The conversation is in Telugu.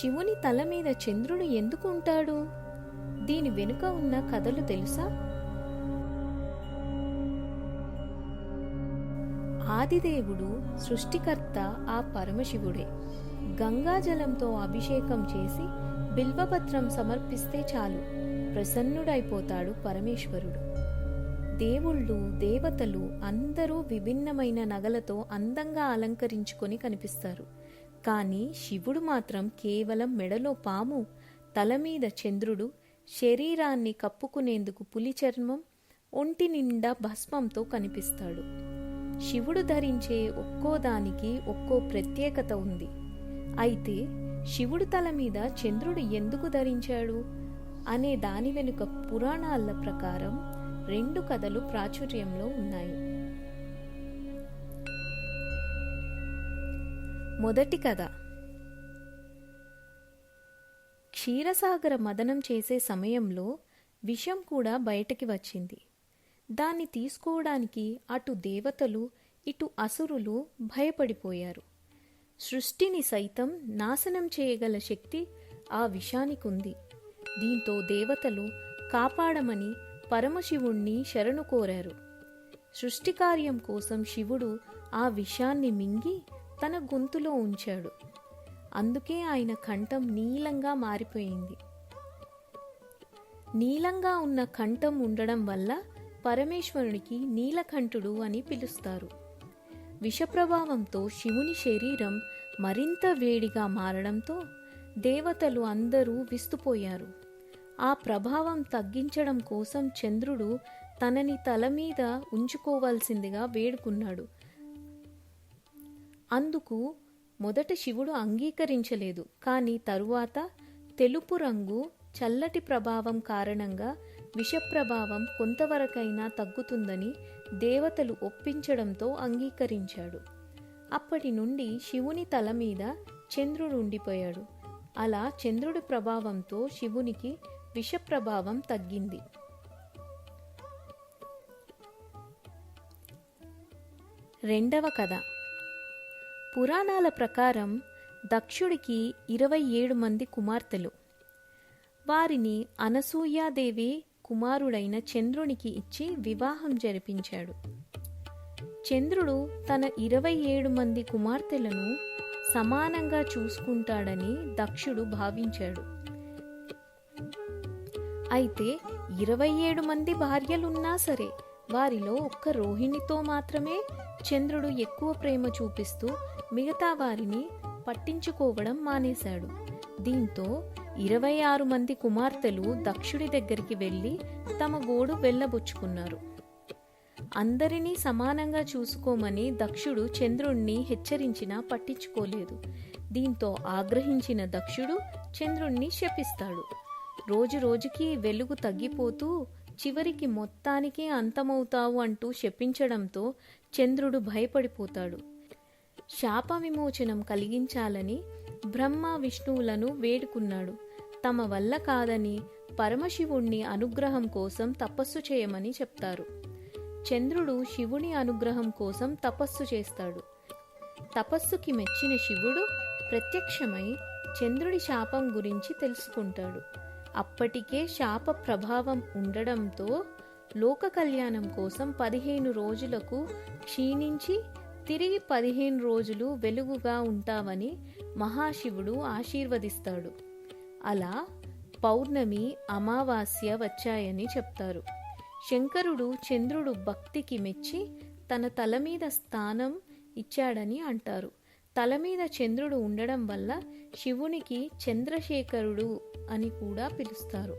శివుని తల మీద చంద్రుడు ఎందుకు ఉంటాడు? దీని వెనుక ఉన్న కథలు తెలుసా? ఆదిదేవుడు సృష్టికర్త ఆ పరమశివుడే. గంగాజలంతో అభిషేకం చేసి బిల్వపత్రం సమర్పిస్తే చాలు, ప్రసన్నుడైపోతాడు పరమేశ్వరుడు. దేవుళ్ళు, దేవతలు అందరూ విభిన్నమైన నగలతో అందంగా అలంకరించుకొని కనిపిస్తారు. కానీ శివుడు మాత్రం కేవలం మెడలో పాము, తలమీద చంద్రుడు, శరీరాన్ని కప్పుకునేందుకు పులి చర్మం, ఒంటి నిండా భస్మంతో కనిపిస్తాడు. శివుడు ధరించే ఒక్కో దానికి ఒక్కో ప్రత్యేకత ఉంది. అయితే శివుడు తల మీద చంద్రుడు ఎందుకు ధరించాడు అనే దాని వెనుక పురాణాల ప్రకారం 2 కథలు ప్రాచుర్యంలో ఉన్నాయి. మొదటి కథ. క్షీరసాగర మదనం చేసే సమయంలో విషం కూడా బయటికి వచ్చింది. దాన్ని తీసుకోవడానికి అటు దేవతలు ఇటు అసురులు భయపడిపోయారు. సృష్టిని సైతం నాశనం చేయగల శక్తి ఆ విషానికుంది. దీంతో దేవతలు కాపాడమని పరమశివుణ్ణి శరణు కోరారు. సృష్టి కార్యం కోసం శివుడు ఆ విషాన్ని మింగి తన గొంతులో ఉంచాడు. అందుకే ఆయన కంఠం నీలంగా మారిపోయింది. నీలంగా ఉన్న కంఠం ఉండడం వల్ల పరమేశ్వరునికి నీలకంఠుడు అని పిలుస్తారు. విషప్రభావంతో శివుని శరీరం మరింత వేడిగా మారడంతో దేవతలు అందరూ విస్తుపోయారు. ఆ ప్రభావం తగ్గించడం కోసం చంద్రుడు తనని తల మీద ఉంచుకోవాల్సిందిగా వేడుకున్నాడు. అందుకు మొదట శివుడు అంగీకరించలేదు. కానీ తరువాత తెలుపు రంగు చల్లటి ప్రభావం కారణంగా విషప్రభావం కొంతవరకైనా తగ్గుతుందని దేవతలు ఒప్పించడంతో అంగీకరించాడు. అప్పటి నుండి శివుని తల మీద చంద్రుడు ఉండిపోయాడు. అలా చంద్రుడి ప్రభావంతో శివునికి విషప్రభావం తగ్గింది. రెండవ కథ. పురాణాల ప్రకారం దక్షుడికి 27 మంది కుమార్తెలు. వారిని అనసూయాదేవి కుమారుడైన చంద్రునికి ఇచ్చి వివాహం జరిపించాడు. చంద్రుడు తన 27 మంది కుమార్తెలను సమానంగా చూసుకుంటాడని దక్షుడు భావించాడు. అయితే 27 మంది భార్యలున్నా సరే వారిలో ఒక్క రోహిణితో మాత్రమే చంద్రుడు ఎక్కువ ప్రేమ చూపిస్తూ మిగతా వారిని పట్టించుకోవడం మానేశాడు. దీంతో 26 మంది కుమార్తెలు దక్షుడి దగ్గరికి వెళ్ళి తమ గోడు వెళ్ళబుచ్చుకున్నారు. అందరినీ సమానంగా చూసుకోమని దక్షుడు చంద్రుణ్ణి హెచ్చరించినా పట్టించుకోలేదు. దీంతో ఆగ్రహించిన దక్షుడు చంద్రుణ్ణి శపిస్తాడు. రోజు రోజుకి వెలుగు తగ్గిపోతూ చివరికి మొత్తానికి అంతమవుతావు అంటూ శపించడంతో చంద్రుడు భయపడిపోతాడు. శాప విమోచనం కలిగించాలని బ్రహ్మ విష్ణువులను వేడుకున్నాడు. తమ వల్ల కాదని పరమశివుణ్ణి అనుగ్రహం కోసం తపస్సు చేయమని చెప్తారు. చంద్రుడు శివుని అనుగ్రహం కోసం తపస్సు చేస్తాడు. తపస్సుకి మెచ్చిన శివుడు ప్రత్యక్షమై చంద్రుడి శాపం గురించి తెలుసుకుంటాడు. అప్పటికే శాప ప్రభావం ఉండడంతో లోక కళ్యాణం కోసం 15 రోజులకు క్షీణించి తిరిగి 15 రోజులు వెలుగుగా ఉంటావని మహాశివుడు ఆశీర్వదిస్తాడు. అలా పౌర్ణమి, అమావాస్య వచ్చాయని చెప్తారు. శంకరుడు చంద్రుడు భక్తికి మెచ్చి తన తల మీద స్థానం ఇచ్చాడని అంటారు. తల మీద చంద్రుడు ఉండడం వల్ల శివునికి చంద్రశేఖరుడు అని కూడా పిలుస్తారు.